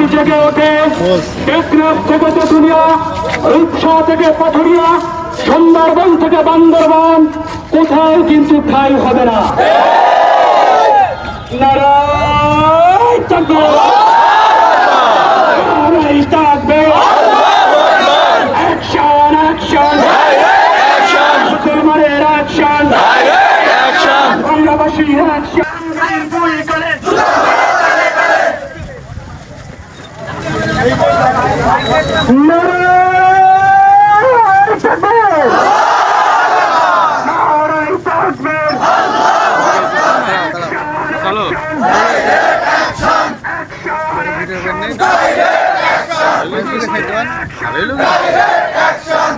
যদি জেগে ওঠে, টেকনাফ থেকে তেঁতুলিয়া, রূপসা থেকে পাথুরিয়া, সুন্দরবন থেকে বান্দরবান, কোথাও কিন্তু ঠাঁই হবে না। নারায় তাকবীর, নারায় তাকবীর, অ্যাকশন অ্যাকশন, মুসলমানের অ্যাকশন, বাংলাবাসীর অ্যাকশন। Direct action!